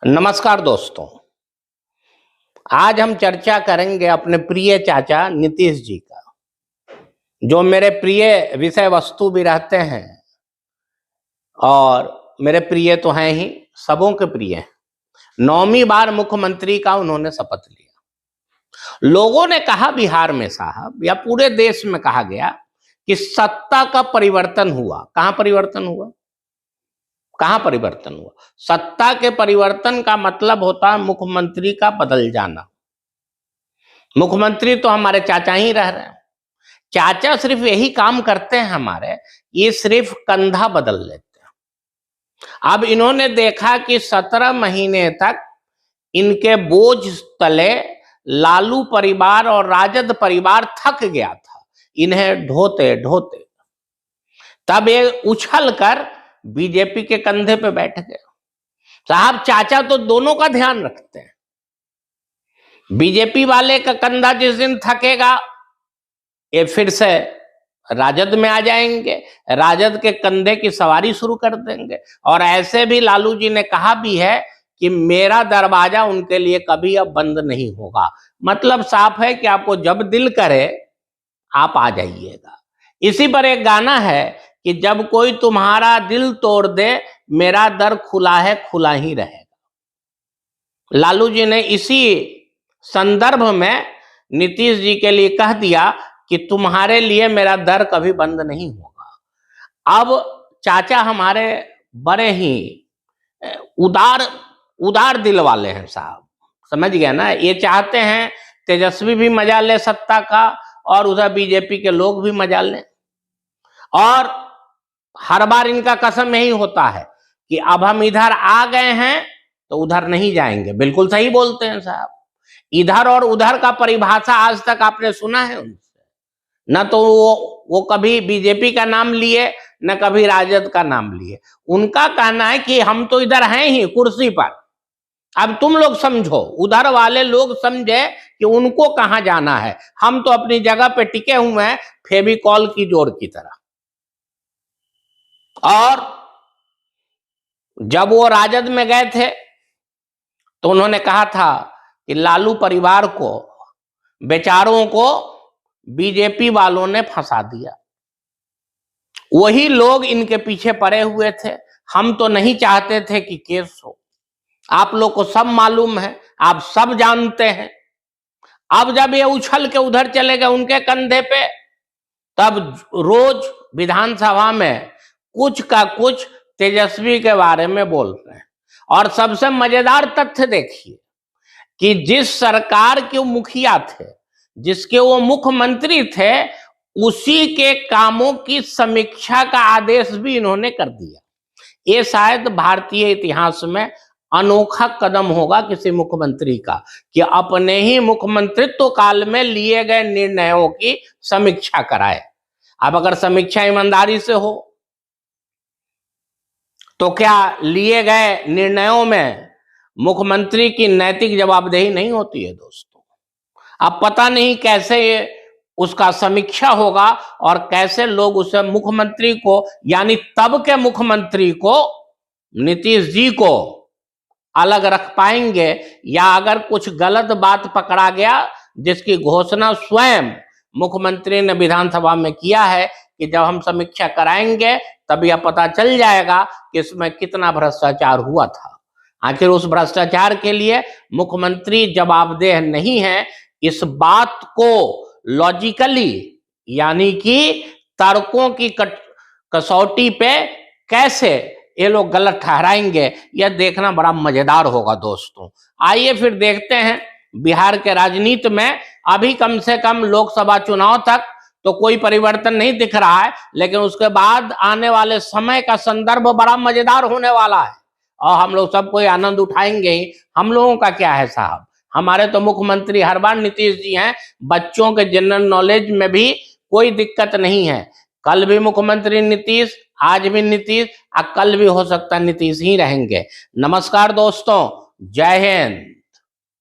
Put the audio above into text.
नमस्कार दोस्तों, आज हम चर्चा करेंगे अपने प्रिय चाचा नीतीश जी का, जो मेरे प्रिय विषय वस्तु भी रहते हैं और मेरे प्रिय तो हैं ही, सबों के प्रिय हैं। 9वीं बार मुख्यमंत्री का उन्होंने शपथ लिया। लोगों ने कहा बिहार में साहब या पूरे देश में कहा गया कि सत्ता का परिवर्तन हुआ। कहाँ परिवर्तन हुआ? कहाँ परिवर्तन हुआ? सत्ता के परिवर्तन का मतलब होता है मुख्यमंत्री का बदल जाना। मुख्यमंत्री तो हमारे चाचा ही रह रहे हैं। चाचा सिर्फ यही काम करते हैं हमारे, ये सिर्फ कंधा बदल लेते हैं। अब इन्होंने देखा कि 17 महीने तक इनके बोझ तले लालू परिवार और राजद परिवार थक गया था, इन्हें ढोते ढोते। तब ये उछल कर बीजेपी के कंधे पे बैठ गए। साहब चाचा तो दोनों का ध्यान रखते हैं। बीजेपी वाले का कंधा जिस दिन थकेगा ये फिर से राजद में आ जाएंगे, राजद के कंधे की सवारी शुरू कर देंगे। और ऐसे भी लालू जी ने कहा भी है कि मेरा दरवाजा उनके लिए कभी अब बंद नहीं होगा। मतलब साफ है कि आपको जब दिल करे आप आ जाइएगा। इसी पर एक गाना है कि जब कोई तुम्हारा दिल तोड़ दे मेरा दर खुला है, खुला ही रहेगा। लालू जी ने इसी संदर्भ में नीतीश जी के लिए कह दिया कि तुम्हारे लिए मेरा दर कभी बंद नहीं होगा। अब चाचा हमारे बड़े ही उदार दिल वाले हैं साहब, समझ गए ना। ये चाहते हैं तेजस्वी भी मजा ले सत्ता का और उधर बीजेपी के लोग भी मजा लें। और हर बार इनका कसम यही होता है कि अब हम इधर आ गए हैं तो उधर नहीं जाएंगे। बिल्कुल सही बोलते हैं साहब। इधर और उधर का परिभाषा आज तक आपने सुना है उनसे? न तो वो कभी बीजेपी का नाम लिए न कभी राजद का नाम लिए। उनका कहना है कि हम तो इधर हैं ही कुर्सी पर, अब तुम लोग समझो, उधर वाले लोग समझे कि उनको कहां जाना है। हम तो अपनी जगह पे टिके हुए हैं फेविकॉल की जोड़ की तरह। और जब वो राजद में गए थे तो उन्होंने कहा था कि लालू परिवार को, बेचारों को बीजेपी वालों ने फंसा दिया। वही लोग इनके पीछे पड़े हुए थे। हम तो नहीं चाहते थे कि केस हो। आप लोग को सब मालूम है, आप सब जानते हैं। अब जब ये उछल के उधर चले गए उनके कंधे पे, तब रोज विधानसभा में कुछ का कुछ तेजस्वी के बारे में बोल रहे हैं। और सबसे मजेदार तथ्य देखिए कि जिस सरकार के मुखिया थे, जिसके वो मुख्यमंत्री थे, उसी के कामों की समीक्षा का आदेश भी इन्होंने कर दिया। ये शायद भारतीय इतिहास में अनोखा कदम होगा किसी मुख्यमंत्री का कि अपने ही मुख्यमंत्रित्व काल में लिए गए निर्णयों की समीक्षा कराए। अब अगर समीक्षा ईमानदारी से हो तो क्या लिए गए निर्णयों में मुख्यमंत्री की नैतिक जवाबदेही नहीं होती है दोस्तों? अब पता नहीं कैसे उसका समीक्षा होगा और कैसे लोग उसे मुख्यमंत्री को, यानी तब के मुख्यमंत्री को, नीतीश जी को अलग रख पाएंगे। या अगर कुछ गलत बात पकड़ा गया जिसकी घोषणा स्वयं मुख्यमंत्री ने विधानसभा में किया है कि जब हम समीक्षा कराएंगे तब यह पता चल जाएगा कि इसमें कितना भ्रष्टाचार हुआ था। आखिर उस भ्रष्टाचार के लिए मुख्यमंत्री जवाबदेह नहीं है। इस बात को लॉजिकली, यानी कि तर्कों की कसौटी पे कैसे ये लोग गलत ठहराएंगे, यह देखना बड़ा मजेदार होगा दोस्तों। आइए फिर देखते हैं बिहार के राजनीति में अभी कम से कम लोकसभा चुनाव तक तो कोई परिवर्तन नहीं दिख रहा है, लेकिन उसके बाद आने वाले समय का संदर्भ बड़ा मजेदार होने वाला है और हम लोग सब कोई आनंद उठाएंगे ही। हम लोगों का क्या है साहब, हमारे तो मुख्यमंत्री हर बार नीतीश जी हैं। बच्चों के जनरल नॉलेज में भी कोई दिक्कत नहीं है। कल भी मुख्यमंत्री नीतीश, आज भी नीतीश और कल भी हो सकता है नीतीश ही रहेंगे। नमस्कार दोस्तों, जय हिंद।